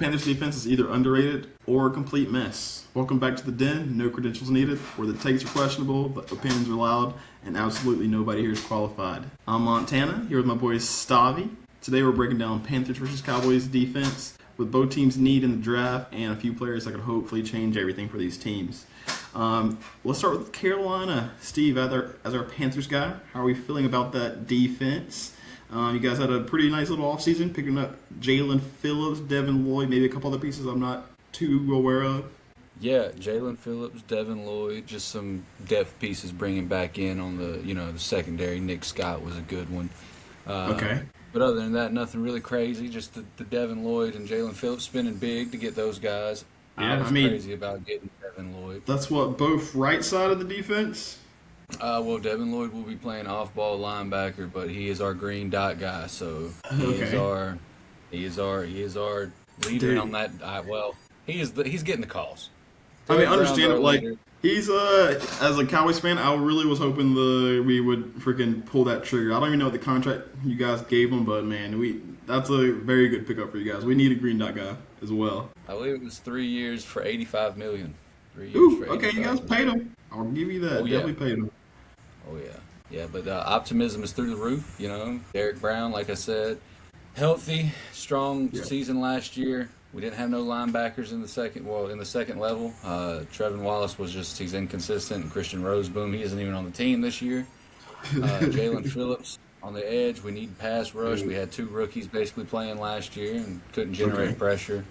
Panthers defense is either underrated or a complete mess. Welcome back to the den. No credentials needed, where the takes are questionable, but opinions are loud, and absolutely nobody here is qualified. I'm Montana, here with my boy Stavi. Today we're breaking down Panthers versus Cowboys defense, with both teams' need in the draft and a few players that could hopefully change everything for these teams. Let's start with Carolina. Steve, as our Panthers guy, how are we feeling about that defense? You guys had a pretty nice little offseason, picking up Jalen Phillips, Devin Lloyd, maybe a couple other pieces I'm not too aware of. Yeah, Jalen Phillips, Devin Lloyd, just some depth pieces bringing back in on the secondary. Nick Scott was a good one. Okay. But other than that, nothing really crazy. Just the Devin Lloyd and Jalen Phillips spending big to get those guys. Yeah, I was crazy about getting Devin Lloyd. That's what, both right side of the defense? Well, Devin Lloyd will be playing off-ball linebacker, but he is our green dot guy, so he is our leader. Dude. On that. He's getting the calls. I mean, understand it. Like, he's as a Cowboys fan, I really was hoping we would freaking pull that trigger. I don't even know what the contract you guys gave him, but man, that's a very good pickup for you guys. We need a green dot guy as well. I believe it was 3 years for $85 million. 3 years Ooh, for okay, you guys million. paid him. I'll give you that. Definitely paid him. Oh yeah. But optimism is through the roof. Derek Brown, like I said, healthy, strong season last year. We didn't have no linebackers in the second level. Trevin Wallace he's inconsistent. And Christian Roseboom, he isn't even on the team this year. Jalen Phillips on the edge. We need pass rush. We had 2 rookies basically playing last year and couldn't generate pressure.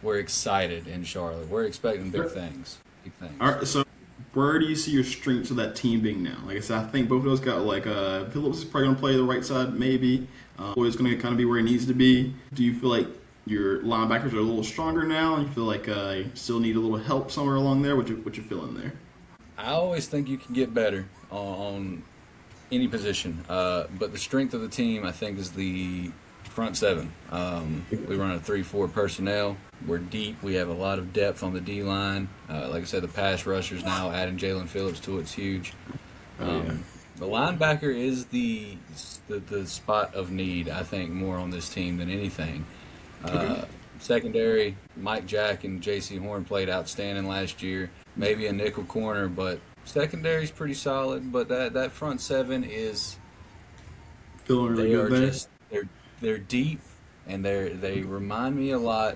We're excited in Charlotte. We're expecting big things. All right, so where do you see your strengths of that team being now? Like I said, I think both of those got Phillips is probably going to play the right side, maybe. Lloyd's going to kind of be where he needs to be. Do you feel like your linebackers are a little stronger now, and you feel like you still need a little help somewhere along there? What you feeling there? I always think you can get better on any position, but the strength of the team, I think, is the front 7. We run a 3-4 personnel. We're deep. We have a lot of depth on the D-line. Like I said, the pass rushers now, adding Jalen Phillips to it's huge. The linebacker is the spot of need, I think, more on this team than anything. Secondary, Mike Jack and J.C. Horn played outstanding last year. Maybe a nickel corner, but secondary's pretty solid. But that front 7 is feeling really good there. They're deep, and they remind me a lot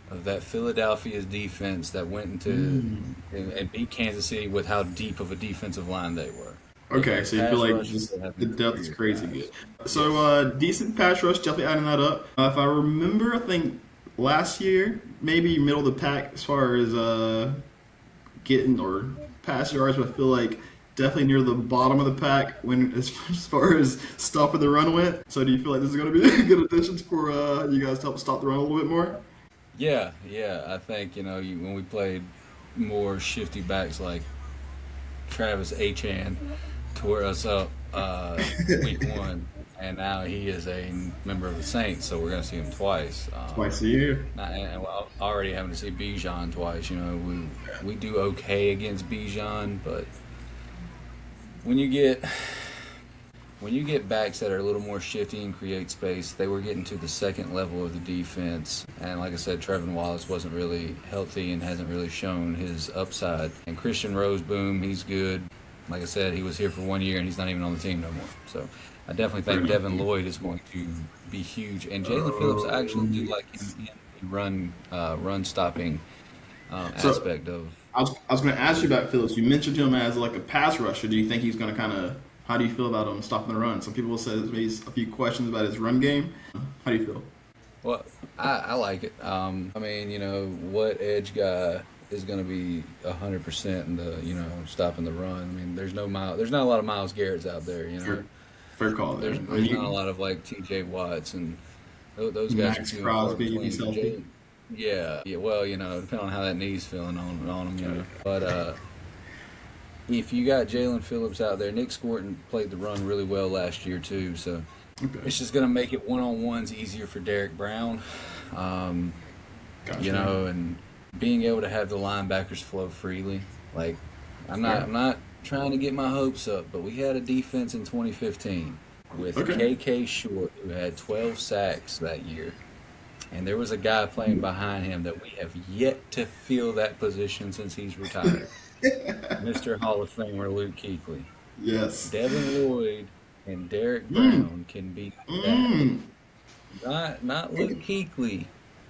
of that Philadelphia's defense that went into and beat Kansas City with how deep of a defensive line they were. Okay, so you feel like the depth is crazy good. So decent pass rush, definitely adding that up. If I remember, I think last year, maybe middle of the pack as far as getting or pass yards, but I feel like definitely near the bottom of the pack as far as stopping the run went. So do you feel like this is going to be a good addition for you guys to help stop the run a little bit more? Yeah. I think, when we played more shifty backs like Travis Achan tore us up week 1, and now he is a member of the Saints, so we're going to see him twice. Twice a year. And already having to see Bijan twice. We do okay against Bijan, but when you get backs that are a little more shifty and create space, they were getting to the second level of the defense. And like I said, Trevin Wallace wasn't really healthy and hasn't really shown his upside. And Christian Roseboom, he's good. Like I said, he was here for 1 year and he's not even on the team no more. So I definitely think Devin Lloyd is going to be huge. And Jalen Phillips, I actually do like him in the run stopping aspect of. I was going to ask you about Phillips. You mentioned him as like a pass rusher. Do you think he's going to kind of? How do you feel about him stopping the run? Some people said there's maybe a few questions about his run game. How do you feel? Well, I like it. What edge guy is going to be 100% in the stopping the run? I mean, there's not a lot of Myles Garrett's out there. Sure. Fair call. There's not a lot of like T.J. Watts and those guys. Max Crosby, he's healthy. Yeah. Well, depending on how that knee's feeling on him, But if you got Jalen Phillips out there, Nick Scorton played the run really well last year too, so it's just going to make it one-on-ones easier for Derek Brown. Gotcha. And being able to have the linebackers flow freely. Like, I'm not trying to get my hopes up, but we had a defense in 2015 with Okay. KK Short, who had 12 sacks that year. And there was a guy playing behind him that we have yet to fill that position since he's retired. Mr. Hall of Famer Luke Kuechly. Yes. Devin Lloyd and Derek Mm. Brown can beat that. Mm. Not Luke Kuechly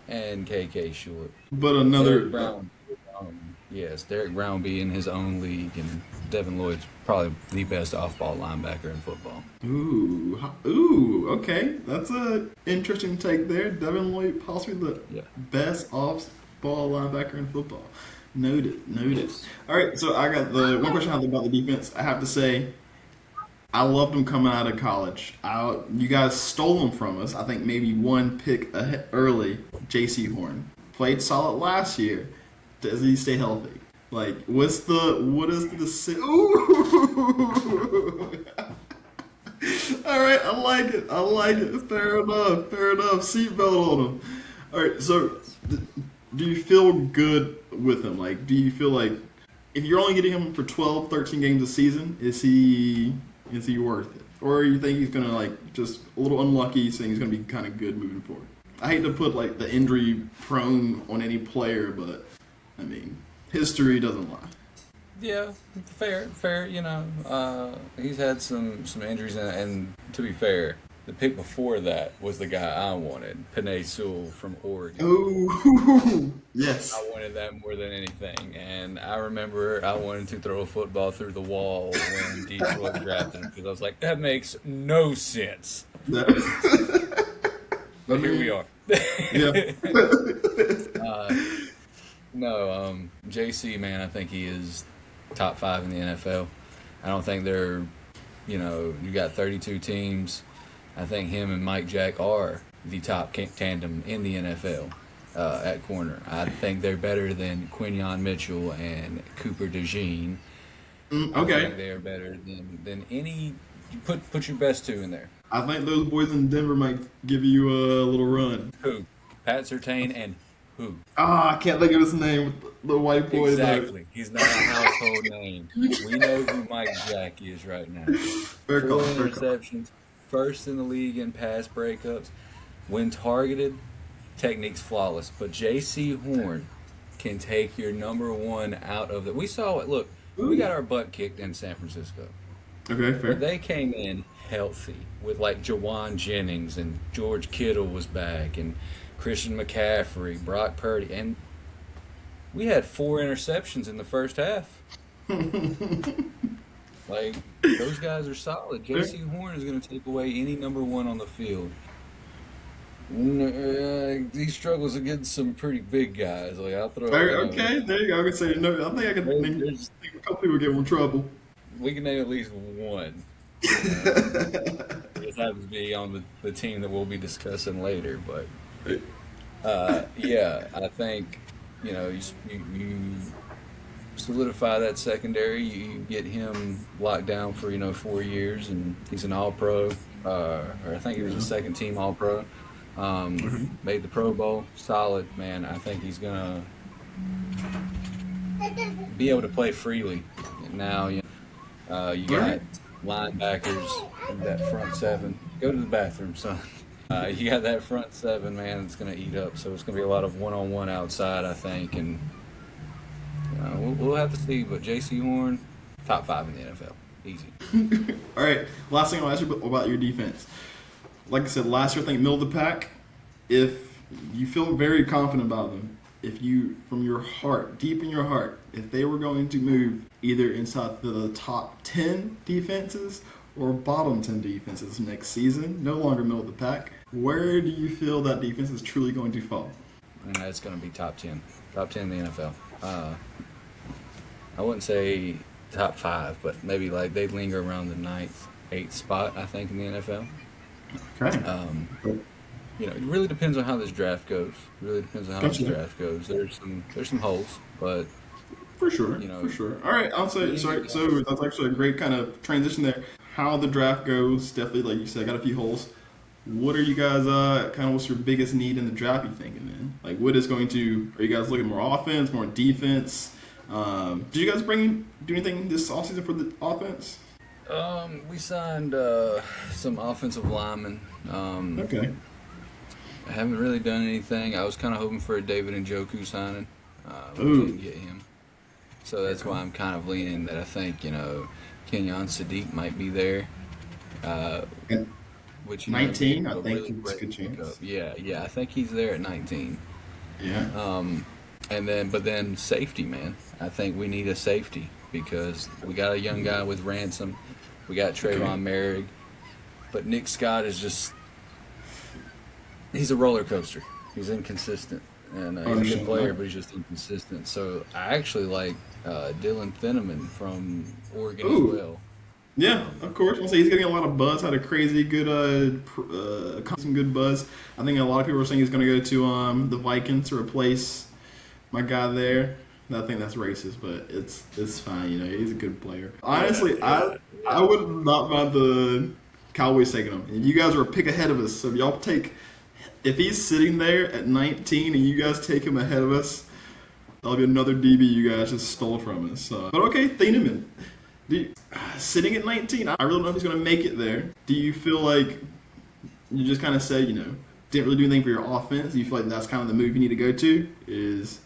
and KK Short. But Derek another. Brown. Yes, Derek Brown will be in his own league, and Devin Lloyd's probably the best off-ball linebacker in football. Ooh, okay. That's a interesting take there. Devin Lloyd, possibly the Yeah. best off-ball linebacker in football. Noted. All right, so I got the one question I have about the defense. I have to say, I loved him coming out of college. You guys stole him from us. I think maybe one pick early. J.C. Horn played solid last year. Does he stay healthy? Like, what is the decision? Ooh! All right, I like it. Fair enough. Seatbelt on him. All right, so do you feel good with him? Like, do you feel like if you're only getting him for 12, 13 games a season, is he worth it? Or you think he's gonna like just a little unlucky, saying he's gonna be kind of good moving forward? I hate to put like the injury prone on any player, but I mean, history doesn't lie. Yeah, fair. He's had some injuries, and to be fair, the pick before that was the guy I wanted, Penei Sewell from Oregon. Oh, yes. I wanted that more than anything, and I remember I wanted to throw a football through the wall when Detroit drafted him because I was like, that makes no sense. But here we are. Yeah. No, JC, man, I think he is top 5 in the NFL. I don't think you got 32 teams. I think him and Mike Jack are the top tandem in the NFL at corner. I think they're better than Quinyon Mitchell and Cooper DeJean. Okay. I think they are better than any. Put your best 2 in there. I think those boys in Denver might give you a little run. Who? Pat Surtain and who? I can't think of his name. The white boy. Exactly. He's not a household name. We know who Mike Jack is right now. Fair 4 call. interceptions, first in the league in pass breakups. When targeted, technique's flawless. But J.C. Horn can take your number 1 out of it. We saw it. Look, we got our butt kicked in San Francisco. Okay, fair. But they came in healthy with like Jawan Jennings and George Kittle was back and Christian McCaffrey, Brock Purdy, and we had 4 interceptions in the first half. Like, those guys are solid. J.C. Horn is going to take away any number 1 on the field. He struggles against some pretty big guys. Like, I'll throw. Okay, there you go. I can say no. I think I can think a couple people give him trouble. We can name at least 1. It just happens to be on the team that we'll be discussing later, but. Yeah, I think you solidify that secondary. You get him locked down for 4 years, and he's an All-Pro, or I think he was a second-team All-Pro. Made the Pro Bowl, solid man. I think he's gonna be able to play freely. Now you got linebackers in that front 7. Go to the bathroom, son. You got that front 7, man, that's going to eat up. So it's going to be a lot of one-on-one outside, I think. And we'll have to see. But J.C. Horn, top 5 in the NFL. Easy. All right. Last thing I'll ask you about your defense. Like I said, last year, I think middle of the pack. If you feel very confident about them, if you, from your heart, deep in your heart, if they were going to move either inside the top 10 defenses or bottom 10 defenses next season, no longer middle of the pack, where do you feel that defense is truly going to fall? It's going to be top 10. Top 10 in the NFL. I wouldn't say top 5, but maybe like they'd linger around the 9th, 8th spot, I think, in the NFL. Okay. It really depends on how this draft goes. There's some holes, but for sure. All right, I'll say so that's actually a great kind of transition there. How the draft goes, definitely, like you said, got a few holes. What are you guys what's your biggest need in the draft, you thinking, man? Like, are you guys looking more offense, more defense? Did you guys do anything this offseason for the offense? We signed some offensive linemen. Okay. I haven't really done anything. I was kind of hoping for a David Njoku signing. We Ooh. didn't get him. So that's why I'm kind of leaning that I think, Kenyon Sadiq might be there. And Which 19, I a think really it's a great good pickup. chance. Yeah, I think he's there at 19. Yeah. But then safety, man. I think we need a safety because we got a young guy with Ransom. We got Trayvon Merrick. But Nick Scott is just, he's a roller coaster. He's inconsistent. And he's a good player, but he's just inconsistent. So I actually like Dylan Thieneman from Oregon as well. Yeah, of course. I'll say he's getting a lot of buzz. Had a crazy good, some good buzz. I think a lot of people are saying he's going to go to the Vikings to replace my guy there. I think that's racist, but it's fine. He's a good player. Honestly, I would not mind the Cowboys taking him. And you guys are a pick ahead of us, so if he's sitting there at 19 and you guys take him ahead of us, that'll be another DB you guys just stole from us. But okay, Thieneman. Sitting at 19, I really don't know if he's going to make it there. Do you feel like you just kind of say, didn't really do anything for your offense? Do you feel like that's kind of the move you need to go to, is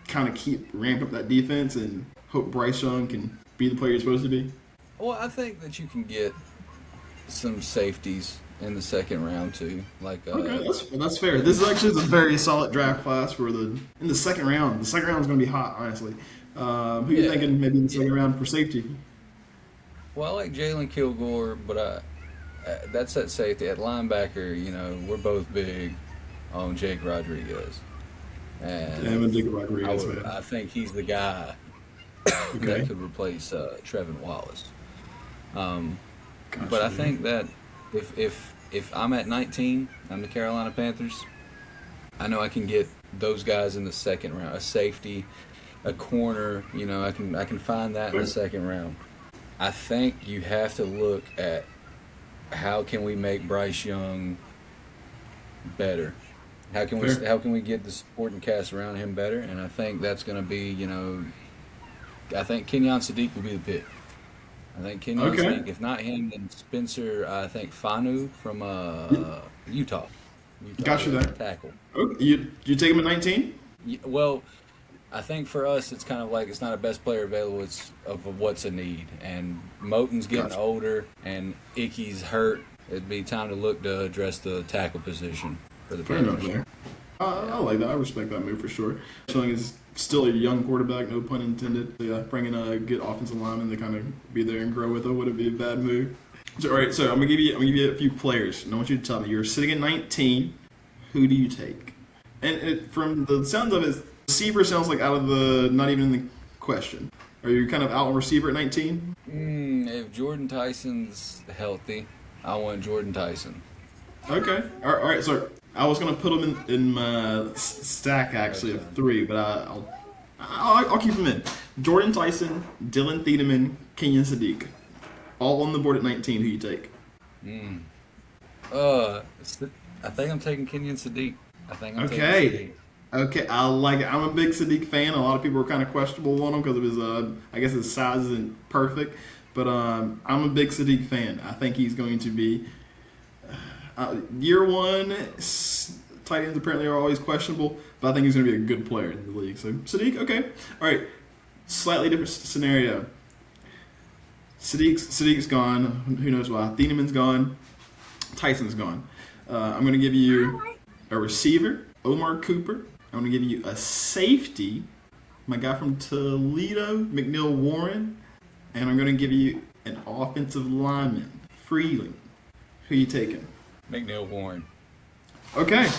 kind of keep ramping up that defense and hope Bryce Young can be the player you're supposed to be? Well, I think that you can get some safeties in the second round too. Okay, that's fair. This is actually a very solid draft class in the second round. The second round is going to be hot, honestly. Who are you thinking maybe in the second round for safety? Well, I like Jalen Kilgore, but that's at safety. At linebacker, we're both big on Jake Rodriguez. And I'm a big Rodriguez fan. I think he's the guy that could replace Trevin Wallace. But I think that if I'm at 19, I'm the Carolina Panthers, I know I can get those guys in the second round. A safety, a corner, I can find that in the second round. I think you have to look at how can we make Bryce Young better. How can we get the supporting cast around him better? And I think that's going to be, I think Kenyon Sadiq will be the pick. I think Kenyon Sadiq, if not him, then Spencer, I think Fanu from Utah. Got you there. Tackle. Okay. You take him at 19? Well, I think for us, it's kind of like it's not a best player available. It's of what's a need. And Moton's getting older, and Icky's hurt. It'd be time to look to address the tackle position for the Panthers. I like that. I respect that move for sure. Young is still a young quarterback, no pun intended. So, bringing a good offensive lineman to kind of be there and grow with him wouldn't be a bad move. So, all right, so I'm gonna give you a few players, and I want you to tell me. You're sitting at 19. Who do you take? And from the sounds of it, receiver sounds like not even in the question. Are you kind of out on receiver at 19? If Jordan Tyson's healthy, I want Jordan Tyson. Okay. All right. So I was gonna put him in my stack actually of 3, but I'll keep him in. Jordan Tyson, Dylan Thieneman, Kenyon Sadiq, all on the board at 19. Who you take? I think I'm taking Kenyon Sadiq. Taking Sadiq. Okay, I like it. I'm a big Sadiq fan. A lot of people are kind of questionable on him because of his, I guess his size isn't perfect. But I'm a big Sadiq fan. I think he's going to be year one. Tight ends apparently are always questionable, but I think he's going to be a good player in the league. So Sadiq, okay, all right. Slightly different scenario. Sadiq's gone. Who knows why? Thieneman's gone. Tyson's gone. I'm going to give you a receiver, Omar Cooper. I'm going to give you a safety, my guy from Toledo, McNeil Warren. And I'm going to give you an offensive lineman, Freeland. Who you taking? McNeil Warren. Okay.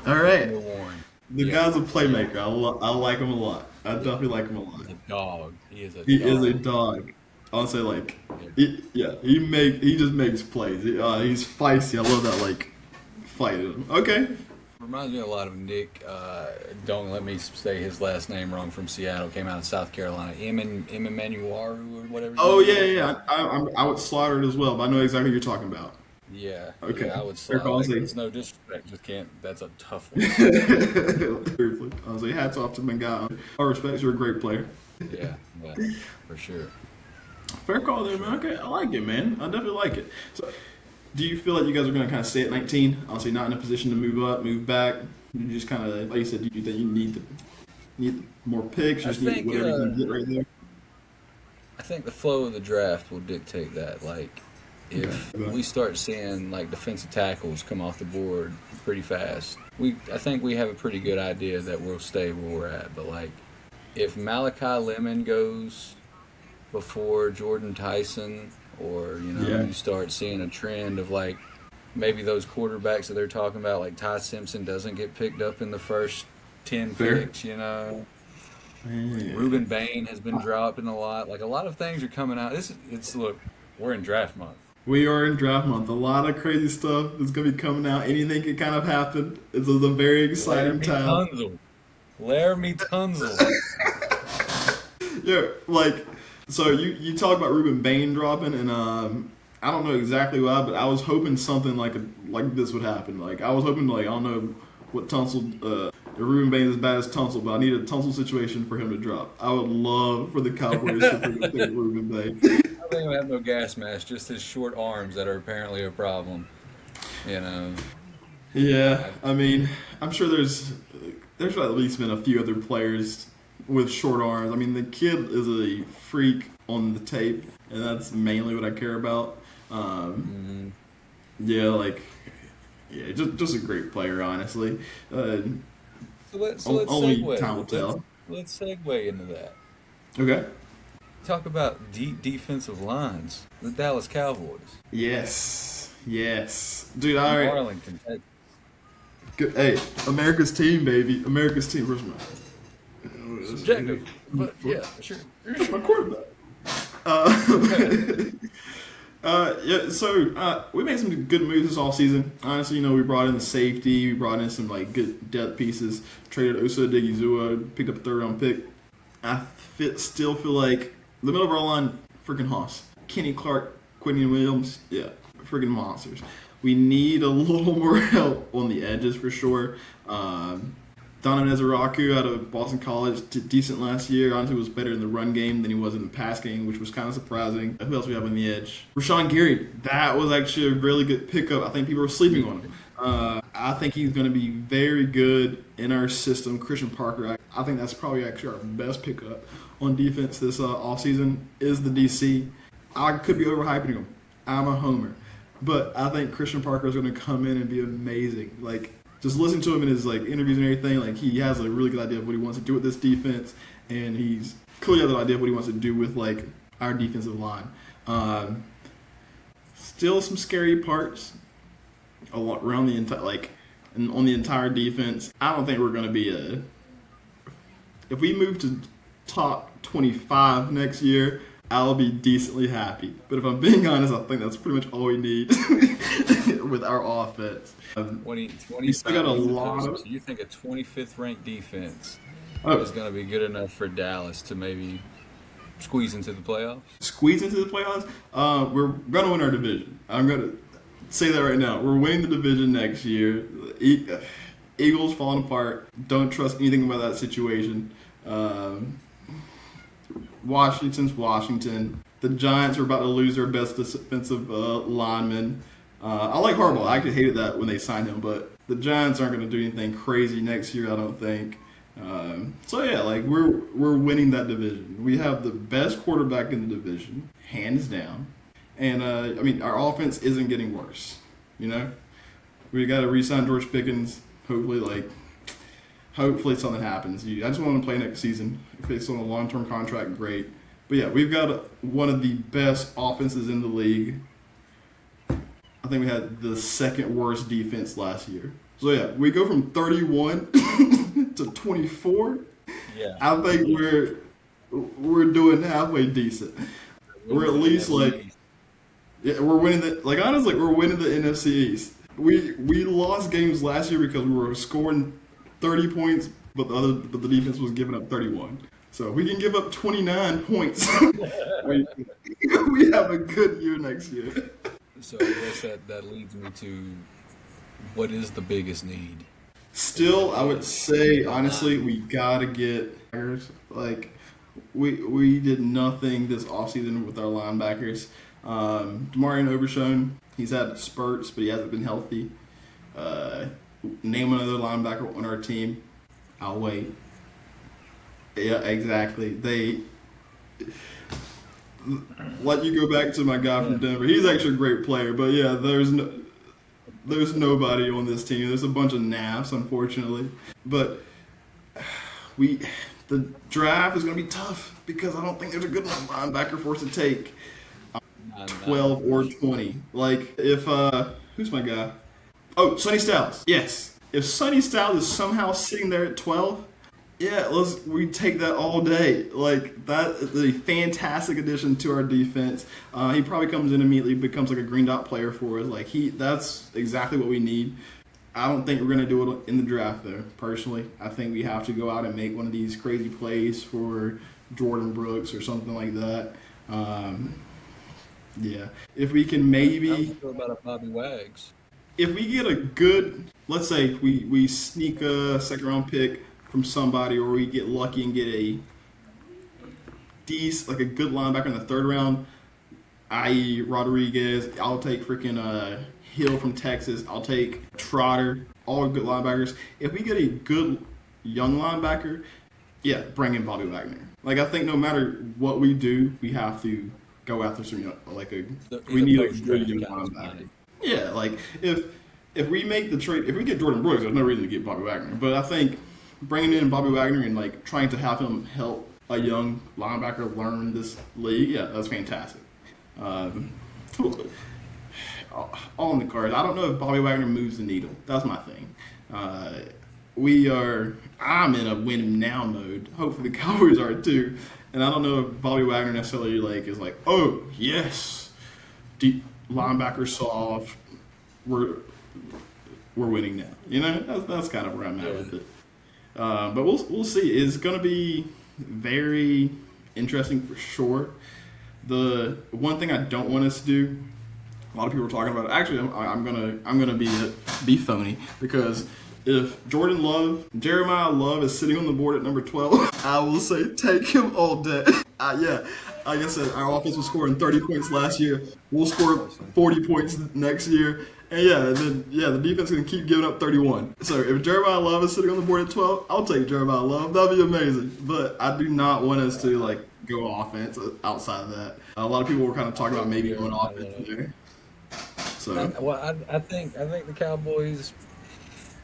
All right. McNeil Warren. The guy's a playmaker. I like him a lot. I definitely like him a lot. He's a dog. He is a dog. I'll say he just makes plays. He's feisty. I love that fighting. Okay. Reminds me a lot of Nick. Don't let me say his last name wrong. From Seattle, came out of South Carolina. Emmanuaru or whatever. Oh yeah. I would slaughter it as well, but I know exactly what you're talking about. Yeah. Okay. Yeah, I would slaughter it. It's no disrespect. Just can't. That's a tough one. I was like, hats off to my guy. All respects, you're a great player. Yeah, for sure. Fair call there, man. Okay, I like it, man. I definitely like it. So, do you feel like you guys are going to kind of stay at 19? Obviously, not in a position to move up, move back. You just kind of, like you said, do you think you need more picks? You I just need think whatever you can get right there. I think the flow of the draft will dictate that. Like, if Okay. we start seeing like defensive tackles come off the board pretty fast, I think we have a pretty good idea that we'll stay where we're at. But like, if Malachi Lemon goes before Jordan Tyson, or Yeah. you start seeing a trend of like maybe those quarterbacks that they're talking about, like Ty Simpson doesn't get picked up in the first 10 Fair. picks, Yeah. Ruben Bain has been dropping a lot. Like a lot of things are coming out. Look, we're in draft month. We are in draft month. A lot of crazy stuff is going to be coming out. Anything can kind of happen. It's a very exciting time. Laramie Tunzel. Yeah, like, so you talk about Ruben Bain dropping, and I don't know exactly why, but I was hoping something like this would happen. Like, I was hoping, like, I don't know what Tunsil, Ruben Bain is as bad as Tunsil, but I need a Tunsil situation for him to drop. I would love for the Cowboys to pick Ruben Bain. I don't think we have no gas mask, just his short arms that are apparently a problem. Yeah, I mean, I'm sure there's at least been a few other players with short arms. I mean, the kid is a freak on the tape, and that's mainly what I care about. Yeah, like, yeah, just a great player, honestly. So let's Only segue. time will tell. Let's segue into that. Okay. Talk about deep defensive lines. The Dallas Cowboys. Yes, dude. All right. Arlington. Good. Hey, America's team, baby. America's team. Where's my Subjective, but yeah, sure. my quarterback? Yeah. So we made some good moves this offseason. Honestly, we brought in the safety. We brought in some like good depth pieces. Traded Osa Odigizua. Picked up a third-round pick. I still feel like the middle of our line, freaking Hoss. Kenny Clark, Quentin Williams, yeah, freaking monsters. We need a little more help on the edges for sure. Donovan Ezeraku out of Boston College did decent last year. Honestly, was better in the run game than he was in the pass game, which was kind of surprising. Who else we have on the edge? Rashawn Gary. That was actually a really good pickup. I think people were sleeping on him. I think he's going to be very good in our system. Christian Parker, I think that's probably actually our best pickup on defense this offseason is the DC. I could be overhyping him. I'm a homer. But I think Christian Parker is going to come in and be amazing. Like, just listening to him in his like interviews and everything, like he has a really good idea of what he wants to do with this defense, and he's clearly has an idea of what he wants to do with like our defensive line. Still some scary parts around the entire on the entire defense. I don't think we're going to be if we move to top 25 next year, I'll be decently happy. But if I'm being honest, I think that's pretty much all we need with our offense. 20, We still got a lot of. So you think a 25th ranked defense Oh, is going to be good enough for Dallas to maybe squeeze into the playoffs? squeeze into the playoffs. We're going to win our division. I'm going to say that right now. We're winning the division next year. Eagles falling apart. Don't trust anything about that situation. Washington's Washington. The Giants are about to lose their best defensive lineman. I like Harbaugh. I actually hated that when they signed him, but the Giants aren't going to do anything crazy next year, I don't think. So yeah, like we're winning that division. We have the best quarterback in the division, hands down. And I mean, our offense isn't getting worse. We got to re-sign George Pickens. Hopefully something happens. I just want him to play next season. If it's on a long-term contract, great. But yeah, we've got one of the best offenses in the league. I think we had the second worst defense last year. So yeah, we go from 31 to 24. Yeah. I think we're doing halfway decent. We're at least yeah, we're winning honestly, we're winning the NFC East. We lost games last year because we were scoring 30 points, but the defense was giving up 31. So we can give up 29 points. we have a good year next year. So I guess that leads me to what is the biggest need? Still, I would say honestly, we gotta get we did nothing this offseason with our linebackers. Demarion Overshown, he's had spurts, but he hasn't been healthy. Name another linebacker on our team. I'll wait. Yeah, exactly. They let you go back to my guy from Denver. He's actually a great player, but yeah, there's nobody on this team. There's a bunch of naffs, unfortunately. But the draft is going to be tough because I don't think there's a good enough linebacker for us to take 12 or 20. Like, if, who's my guy? Oh, Sonny Styles. Yes. If Sonny Styles is somehow sitting there at 12, yeah, we take that all day. Like, that is a fantastic addition to our defense. He probably comes in immediately, becomes like a green dot player for us. Like, that's exactly what we need. I don't think we're going to do it in the draft, though, personally. I think we have to go out and make one of these crazy plays for Jordan Brooks or something like that. Yeah. If we can maybe... How do you feel about a Bobby Wags? If we get a good... Let's say we sneak a second-round pick from somebody, or we get lucky and get a like a good linebacker in the third round, i.e. Rodriguez. I'll take freaking Hill from Texas. I'll take Trotter. All good linebackers. If we get a good young linebacker, yeah, bring in Bobby Wagner. Like, I think no matter what we do, we have to go after some we need a good young linebacker. Yeah, like if we make the trade, if we get Jordan Brooks, there's no reason to get Bobby Wagner. But I think bringing in Bobby Wagner and like trying to have him help a young linebacker learn this league, yeah, that's fantastic. All in the cards. I don't know if Bobby Wagner moves the needle. That's my thing. I'm in a win now mode. Hopefully the Cowboys are too. And I don't know if Bobby Wagner necessarily is like, oh yes, deep linebacker soft. We're winning now. You know, that's kind of where I'm at with it. But we'll see. It's going to be very interesting for sure. The one thing I don't want us to do, a lot of people are talking about it. Actually, I'm gonna be phony, because if Jeremiah Love is sitting on the board at number 12, I will say take him all day. Yeah, like I said, our offense was scoring 30 points last year. We'll score 40 points next year. And the defense is going to keep giving up 31. So if Jeremiah Love is sitting on the board at 12, I'll take Jeremiah Love. That'd be amazing. But I do not want us to go offense outside of that. A lot of people were kind of talking about maybe going offense there. So I think the Cowboys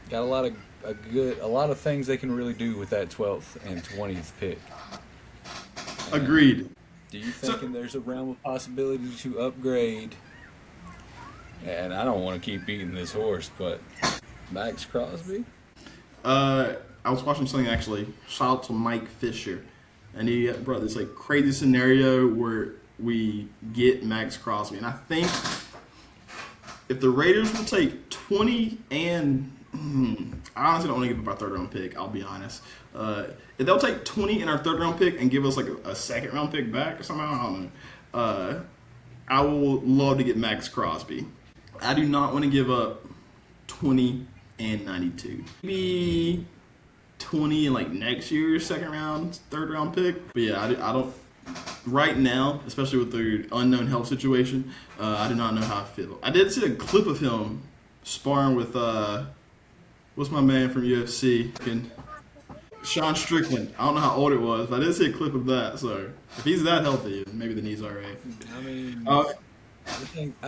got a lot of things they can really do with that 12th and 20th pick. And agreed. Do you think there's a realm of possibility to upgrade? And I don't want to keep beating this horse, but Max Crosby? I was watching something actually. Shout out to Mike Fisher. And he brought this crazy scenario where we get Max Crosby. And I think if the Raiders will take 20 and I honestly don't want to give up our third round pick, I'll be honest. If they'll take 20 in our third round pick and give us a second round pick back or somehow, I don't know. I will love to get Max Crosby. I do not want to give up 20 and 92. Maybe 20 in next year's second round, third round pick. But yeah, I don't. Right now, especially with the unknown health situation, I do not know how I feel. I did see a clip of him sparring with what's my man from UFC? Sean Strickland. I don't know how old it was, but I did see a clip of that. So if he's that healthy, maybe the knee's all right. I mean, I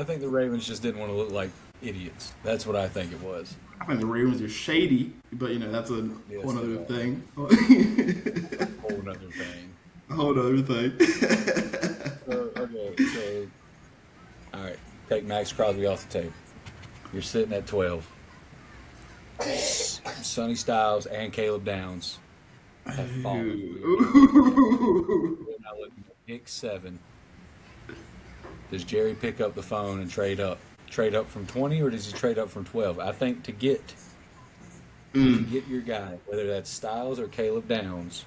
think the Ravens just didn't want to look like idiots. That's what I think it was. I think the Ravens are shady, but that's a whole other thing. A whole other thing. So, all right, take Max Crosby off the table. You're sitting at 12. Sonny Styles and Caleb Downs have fallen. We're now looking at pick 7. Does Jerry pick up the phone and trade up? Trade up from 20, or does he trade up from 12? I think to get your guy, whether that's Styles or Caleb Downs,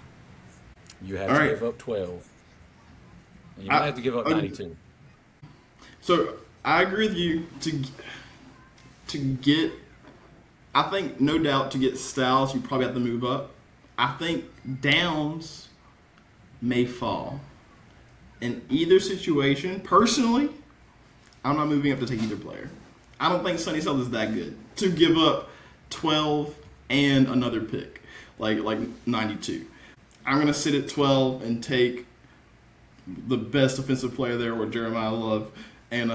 you have to give up 12. And you might have to give up 92. So I agree with you to get. I think no doubt to get Styles, you probably have to move up. I think Downs, may fall. In either situation, personally, I'm not moving up to take either player. I don't think Sonny Sell is that good to give up 12 and another pick, like 92. I'm gonna sit at 12 and take the best offensive player there, or Jeremiah Love, and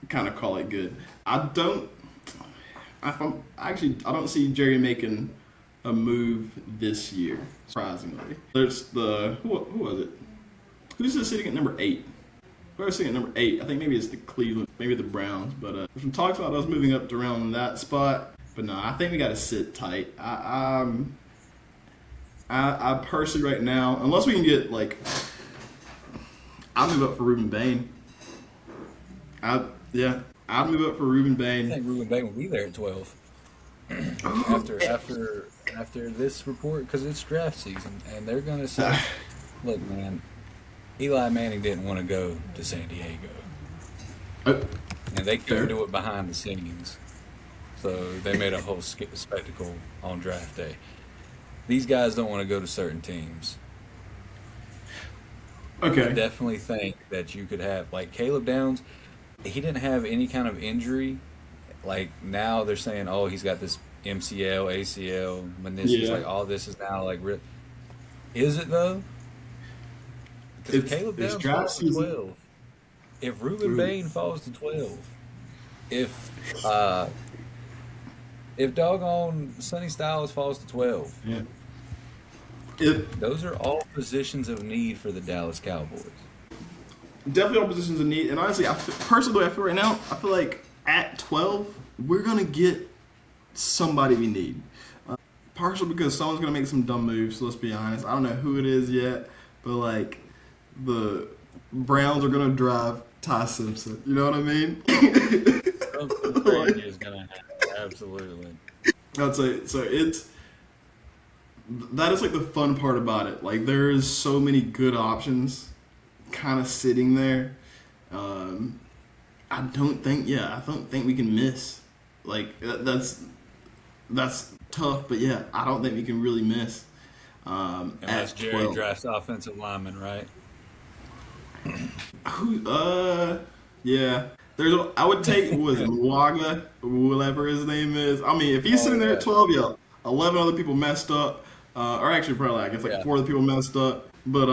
kind of call it good. I don't see Jerry making a move this year. Surprisingly, there's the who was it? Who's sitting at number 8? Whoever's sitting at number 8, I think maybe it's the Cleveland, maybe the Browns. But there's some talks about us moving up to around that spot. But no, I think we got to sit tight. I personally right now, unless we can get I'll move up for Reuben Bain. I'll move up for Reuben Bain. I think Reuben Bain will be there at 12 after this report, because it's draft season, and they're gonna say, "Look, man, Eli Manning didn't want to go to San Diego, and they couldn't do it behind the scenes, so they made a whole spectacle on draft day. These guys don't want to go to certain teams." Okay. I definitely think that you could have, like, Caleb Downs. He didn't have any kind of injury. Like, now they're saying, oh, he's got this MCL, ACL, meniscus. Like, all this is now, like, is it, though? Because Caleb Downs falls to 12. If Reuben Bain falls to 12, if doggone Sonny Styles falls to 12, those are all positions of need for the Dallas Cowboys. Definitely all positions of need. And honestly, personally, I feel right now, I feel like at 12, we're going to get somebody we need. Partially because someone's going to make some dumb moves, let's be honest. I don't know who it is yet, but, like, the Browns are going to drive Ty Simpson. You know what I mean? Something crazy is going to happen. Absolutely. I'd say, so that is, like, the fun part about it. Like, there is so many good options kind of sitting there. I don't think we can miss. Like, that's tough, but yeah, I don't think we can really miss. Unless at Jerry 12. drafts offensive lineman, right? Yeah. I would take, Mwaga, whatever his name is. I mean, if he's sitting there at 12, 11 other people messed up. Or actually, probably, I guess, 4 other people messed up. But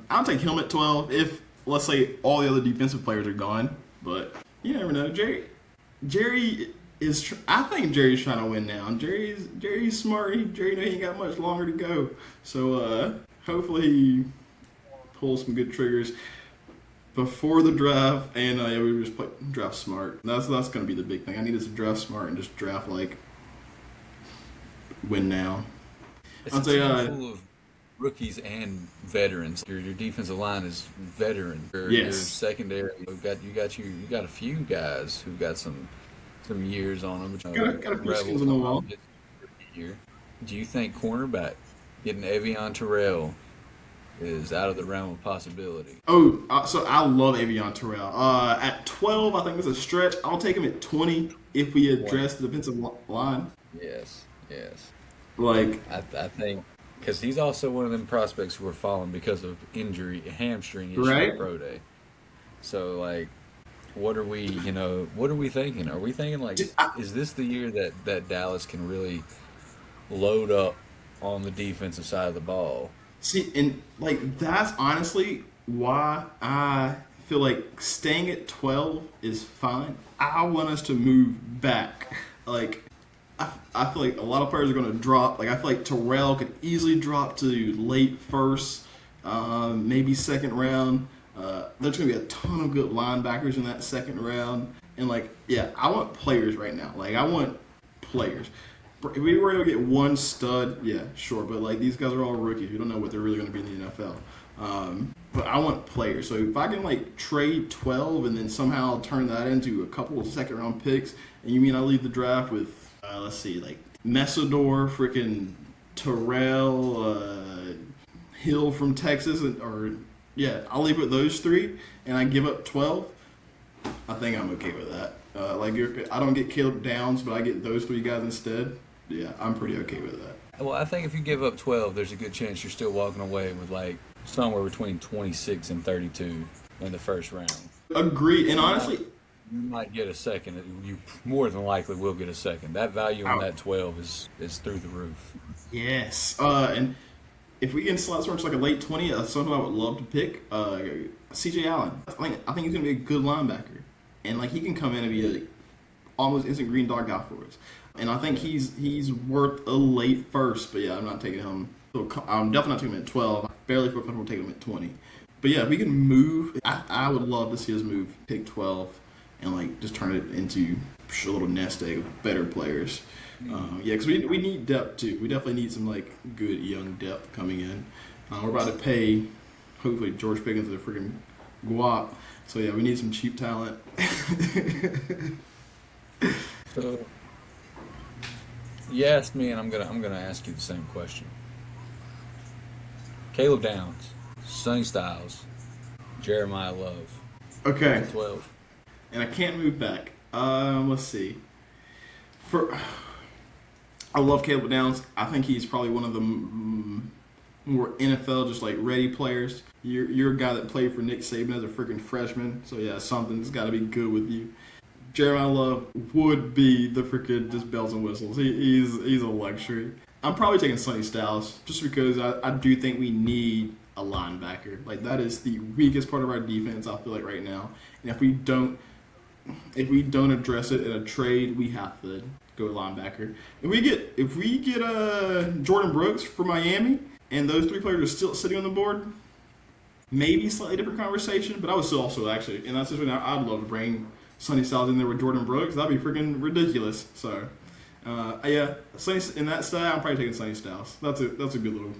I'll take him at 12 if, let's say, all the other defensive players are gone. But you never know. Jerry is. I think Jerry's trying to win now. Jerry's smart. Jerry knows he ain't got much longer to go. So hopefully he pulls some good triggers before the draft, and we just draft smart. That's going to be the big thing. I need us to draft smart and just draft win now. It's a team full of rookies and veterans. Your defensive line is veteran. Your secondary, you got a few guys who got some years on them. Got a few skins on the wall. Do you think cornerback getting Avion Terrell is out of the realm of possibility? So I love Avion Terrell. At 12, I think it's a stretch. I'll take him at 20 if we address the defensive line. Yes. I think because he's also one of them prospects who are falling because of injury, hamstring issue at pro day. So, what are we thinking? Are we thinking is this the year that Dallas can really load up on the defensive side of the ball? See, and that's honestly why I feel like staying at 12 is fine. I want us to move back. I feel like a lot of players are going to drop. I feel like Terrell could easily drop to late first, maybe second round. There's going to be a ton of good linebackers in that second round. And, I want players right now. I want players. If we were able to get one stud, yeah, sure. But, these guys are all rookies. We don't know what they're really going to be in the NFL. But I want players. So if I can, trade 12 and then somehow turn that into a couple of second-round picks, and you mean I leave the draft with let's see, Messidor, freaking Terrell, Hill from Texas, I'll leave with those 3, and I give up 12. I think I'm okay with that. I don't get Caleb Downs, but I get those 3 guys instead. Yeah, I'm pretty okay with that. Well, I think if you give up 12, there's a good chance you're still walking away with somewhere between 26 and 32 in the first round. Agree. And honestly, you might get a second. You more than likely will get a second. That value on that 12 is through the roof. yes. And if we can slot someone to like a late 20, someone I would love to pick, C.J. Allen. I think he's going to be a good linebacker. And like he can come in and be like almost instant green dog guy for us. And I think he's worth a late first. But yeah, I'm not taking him. I'm definitely not taking him at 12. I barely feel comfortable taking him at 20. But yeah, if we can move, I would love to see us move pick 12 and like just turn it into a little nest egg of better players. Yeah, because we need depth too. We definitely need some like good young depth coming in. We're about to pay, hopefully, George Pickens a freaking guap. So yeah, we need some cheap talent. So you asked me, and I'm gonna ask you the same question. Caleb Downs, Sonny Styles, Jeremiah Love. Okay. 12. And I can't move back. Let's see. I love Caleb Downs. I think he's probably one of the more NFL just like ready players. You're a guy that played for Nick Saban as a freaking freshman, so yeah, something's got to be good with you. Jeremiah Love would be the freaking just bells and whistles. He's a luxury. I'm probably taking Sonny Styles just because I do think we need a linebacker. Like that is the weakest part of our defense. I feel like right now, and if we don't address it in a trade, we have to go linebacker. If we get Jordan Brooks for Miami, and those three players are still sitting on the board, maybe slightly different conversation. But I would still also actually, in that situation, I'd love to bring Sonny Styles in there with Jordan Brooks. That'd be freaking ridiculous. So, yeah, in that style, I'm probably taking Sonny Styles. That's a good little.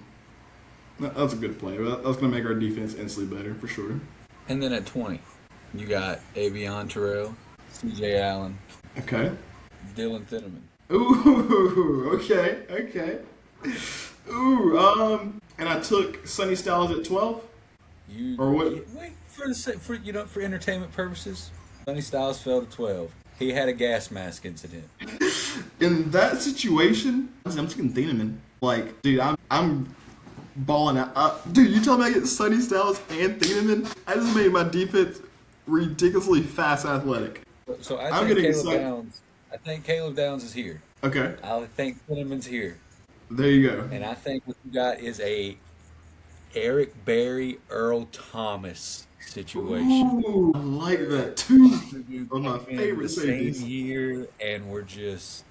That's a good play. That's going to make our defense instantly better for sure. And then at 20, you got Avion Terrell, C.J. Allen. Okay. Dylan Thieneman. Ooh, okay. Ooh, and I took Sonny Styles at 12. Or what? Wait, for entertainment purposes, Sonny Styles fell to 12. He had a gas mask incident. In that situation, I'm taking Thieneman. Like, dude, I'm balling out. Dude, you tell me I get Sonny Styles and Thieneman? I just made my defense ridiculously fast and athletic. So I think Caleb Downs is here. Okay. I think Thieneman's here. There you go. And I think what you got is a Eric Berry, Earl Thomas situation. Ooh, I like that too. One of my favorite safeties. Same year, and we're just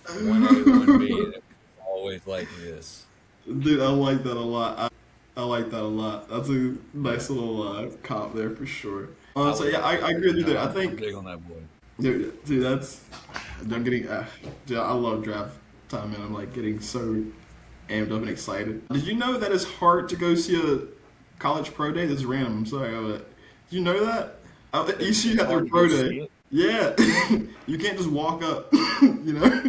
1A, 1B, and it's always like this. Dude, I like that a lot. I like that a lot. That's a nice little comp there for sure. So yeah, I agree with you there. I think. I'm big on that boy. Dude, I'm getting. Dude, I love draft time, and I'm like getting so amped up and excited. Did you know that it's hard to go see a college pro day? This is random. I'm sorry, but did you know that? ECU had their pro day. Yeah, you can't just walk up. You know.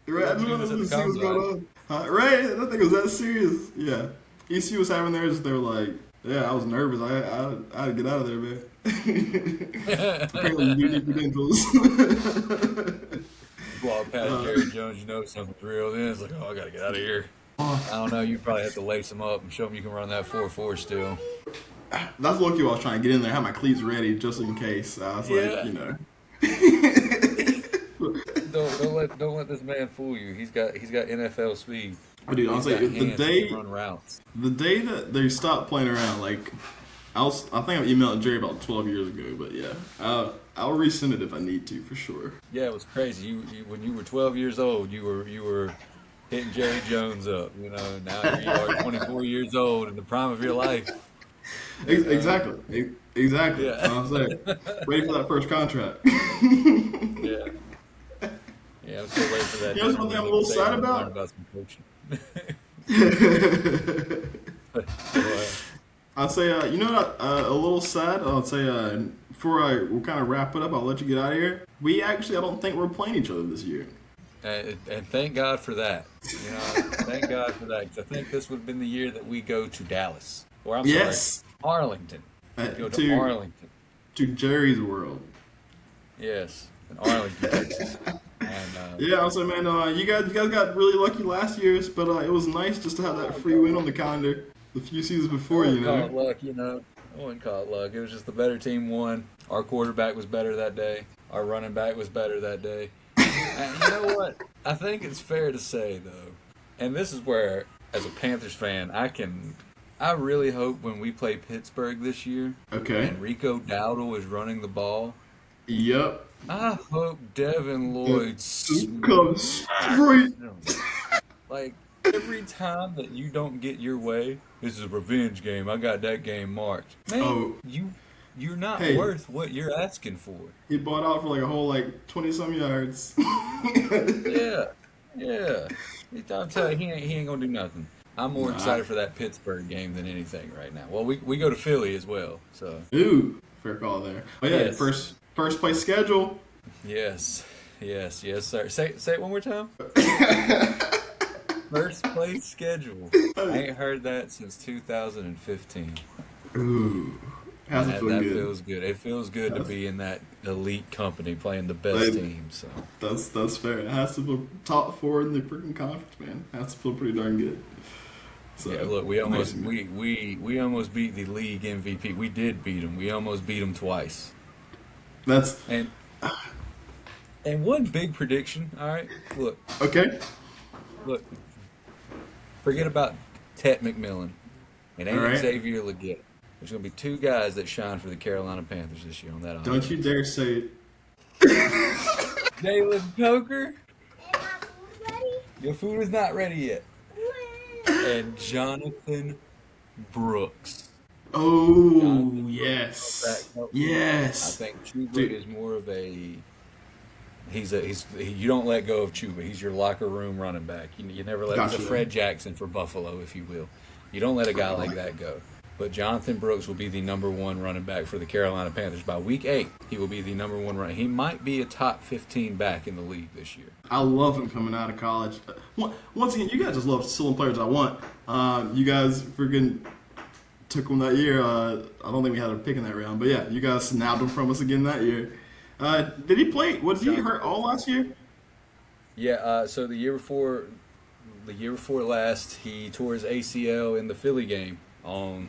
Right, I just wanted to see what's going on. Right, I didn't think it was that serious. Yeah, ECU was having theirs. They were like, yeah, I was nervous. I had to get out of there, man. Apparently, you need credentials. Walk past Jerry Jones, you know something's real. Then it's like, oh, I gotta get out of here. I don't know. You probably have to lace them up and show them you can run that 4.4 still. That's low-key why I was trying to get in there. I had my cleats ready just in case. I was like, you know. Don't let this man fool you. He's got NFL speed. Oh, dude, honestly, the day that they stopped playing around, like I think I emailed Jerry about 12 years ago, but yeah, I'll resend it if I need to for sure. Yeah, it was crazy. You when you were 12 years old, you were hitting Jerry Jones up. You know, now you are 24 years old in the prime of your life. Exactly. Yeah. I'm saying, waiting for that first contract. Yeah. Yeah, I'm still waiting for that. You know something I'm a little sad about? Some coaching. I'll say, you know what? A little sad. I'll say, before we'll kind of wrap it up, I'll let you get out of here. I don't think we're playing each other this year. And thank God for that. You know, thank God for that. Because I think this would have been the year that we go to Dallas. Or I'm sorry, Arlington. Go to Arlington. To Jerry's world. Yes, in Arlington, Texas. And Yeah, I was like, man, you guys got really lucky last year, but it was nice just to have that free win on the calendar the few seasons I before, you wouldn't call it know. luck, you know. I wouldn't call it luck. It was just the better team won. Our quarterback was better that day. Our running back was better that day. And you know what? I think it's fair to say though, and this is where, as a Panthers fan, I really hope when we play Pittsburgh this year Okay. and Rico Dowdle is running the ball, Yep. I hope Devin Lloyd Comes straight. him. Like, every time that you don't get your way, this is a revenge game. I got that game marked. Man, Oh. you're not Hey. worth what you're asking for. He bought out for like a whole 20-some yards. Yeah, yeah. I'm telling you, he ain't gonna do nothing. I'm more Nah. excited for that Pittsburgh game than anything right now. Well, we go to Philly as well, so Ooh, fair call there. Oh yeah, Yes. first place schedule. yes, sir. Say it one more time. First place schedule. I ain't heard that since 2015. Ooh, has to That, feel that good. feels good. It feels good to be in that elite company playing the best Like- team. So That's fair. It has to feel top 4 in the freaking conference, man. It has to feel pretty darn good. So yeah, look, we almost amazing. we almost beat the league MVP. We did beat them. We almost beat them twice. That's And one big prediction. All right, okay. look. Forget about Tet McMillan. It ain't All right. Xavier Leggett. There's gonna be two guys that shine for the Carolina Panthers this year on that offense. Don't you dare say it. Jalen Coker, Is my food ready? your food is not ready yet. And Jonathan Brooks. Oh Jonathan yes, Brooks. I yes. think Chuba Dude. is more of a. You don't let go of Chuba. He's your locker room running back. You never let. He's Gotcha. a Fred Jackson for Buffalo, if you will. You don't let a guy like that go. But Jonathan Brooks will be the number one running back for the Carolina Panthers. By week 8, he will be the number one running. He might be a top 15 back in the league this year. I love him coming out of college. Once again, you guys just love stealing players I want. You guys freaking took him that year. I don't think we had a pick in that round, but yeah, you guys snapped him from us again that year. Did he play? Was he hurt all last year? Yeah. So the year before last, he tore his ACL in the Philly game on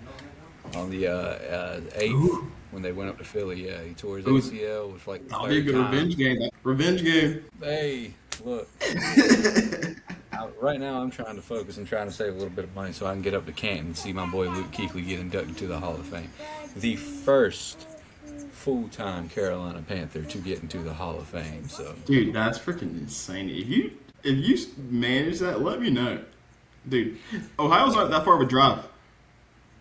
the 8th when they went up to Philly. Yeah, he tore his ACL. It was like the That'll be a third good time. revenge game. Revenge game. Hey, look. Right now, I'm trying to focus and trying to save a little bit of money so I can get up to Canton and see my boy Luke Kuechly get inducted to the Hall of Fame. The first full-time Carolina Panther to get into the Hall of Fame. So, Dude, that's freaking insane. If you manage that, let me know. Dude, Ohio's not that far of a drive.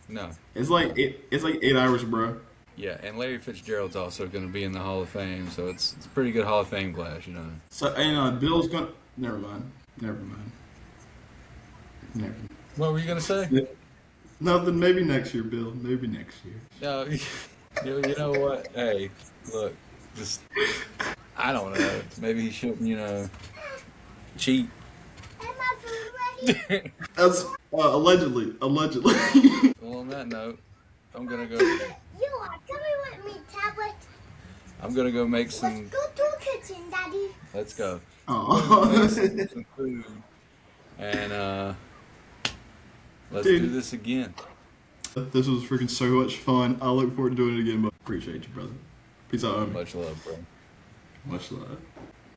no. It's like 8 hours, bro. Yeah, and Larry Fitzgerald's also going to be in the Hall of Fame, so it's a pretty good Hall of Fame class, you know. So and Bill's gonna. Never mind. What were you going to say? Nothing. Maybe next year, Bill. Maybe next year. No, you know what? Hey, look, just I don't know. Maybe he shouldn't, cheat. Is my food ready? That's allegedly. Well, on that note, I'm gonna go. You are coming with me, tablet. I'm gonna go make Let's some. go to the kitchen, Daddy. Let's go. Aw. Make some food, and let's Dude. do this again. This was freaking so much fun. I look forward to doing it again. But appreciate you, brother. Peace out, homie. Much love, bro. Much love.